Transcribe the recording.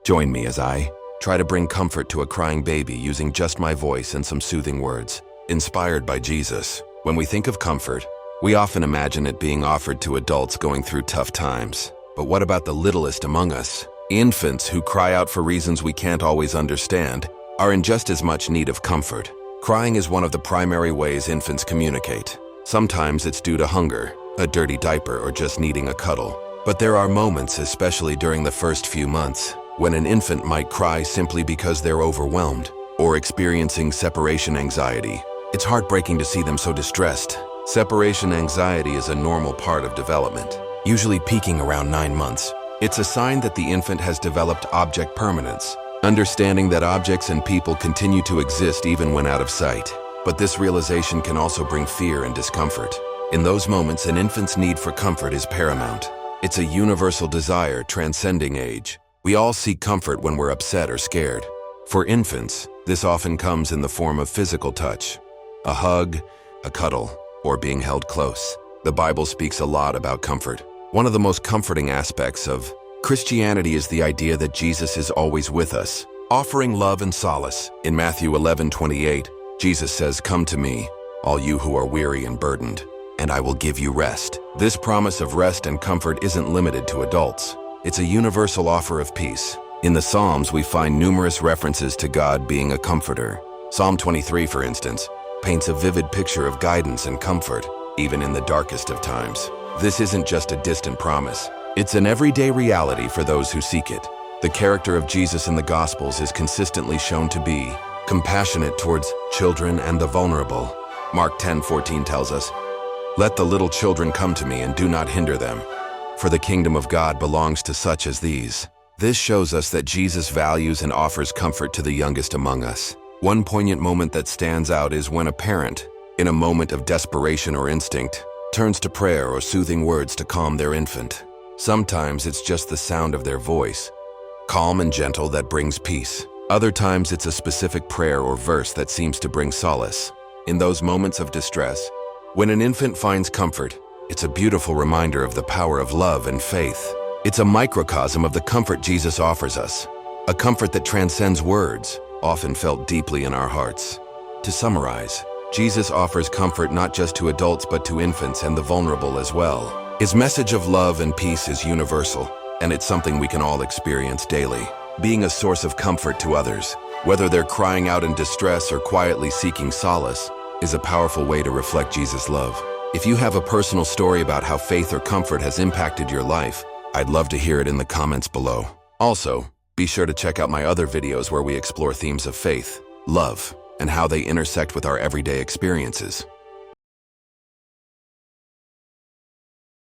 Join me as I try to bring comfort to a crying baby using just my voice and some soothing words. Inspired by Jesus, when we think of comfort, we often imagine it being offered to adults going through tough times. But what about the littlest among us? Infants who cry out for reasons we can't always understand are in just as much need of comfort. Crying is one of the primary ways infants communicate. Sometimes it's due to hunger, a dirty diaper, or just needing a cuddle. But there are moments, especially during the first few months, when an infant might cry simply because they're overwhelmed or experiencing separation anxiety. It's heartbreaking to see them so distressed. Separation anxiety is a normal part of development, usually peaking around 9 months. It's a sign that the infant has developed object permanence, understanding that objects and people continue to exist even when out of sight. But this realization can also bring fear and discomfort. In those moments, an infant's need for comfort is paramount. It's a universal desire transcending age. We all seek comfort when we're upset or scared. For infants, this often comes in the form of physical touch, a hug, a cuddle, or being held close. The Bible speaks a lot about comfort. One of the most comforting aspects of Christianity is the idea that Jesus is always with us, offering love and solace. In Matthew 11:28, Jesus says, "Come to me, all you who are weary and burdened, and I will give you rest." This promise of rest and comfort isn't limited to adults. It's a universal offer of peace. In the Psalms, we find numerous references to God being a comforter. Psalm 23, for instance, paints a vivid picture of guidance and comfort, even in the darkest of times. This isn't just a distant promise. It's an everyday reality for those who seek it. The character of Jesus in the Gospels is consistently shown to be compassionate towards children and the vulnerable. Mark 10:14 tells us, "Let the little children come to me and do not hinder them, for the kingdom of God belongs to such as these." This shows us that Jesus values and offers comfort to the youngest among us. One poignant moment that stands out is when a parent, in a moment of desperation or instinct, turns to prayer or soothing words to calm their infant. Sometimes it's just the sound of their voice, calm and gentle, that brings peace. Other times it's a specific prayer or verse that seems to bring solace. In those moments of distress, when an infant finds comfort, it's a beautiful reminder of the power of love and faith. It's a microcosm of the comfort Jesus offers us, a comfort that transcends words, often felt deeply in our hearts. To summarize, Jesus offers comfort not just to adults but to infants and the vulnerable as well. His message of love and peace is universal, and it's something we can all experience daily. Being a source of comfort to others, whether they're crying out in distress or quietly seeking solace, is a powerful way to reflect Jesus' love. If you have a personal story about how faith or comfort has impacted your life, I'd love to hear it in the comments below. Also, be sure to check out my other videos where we explore themes of faith, love, and how they intersect with our everyday experiences.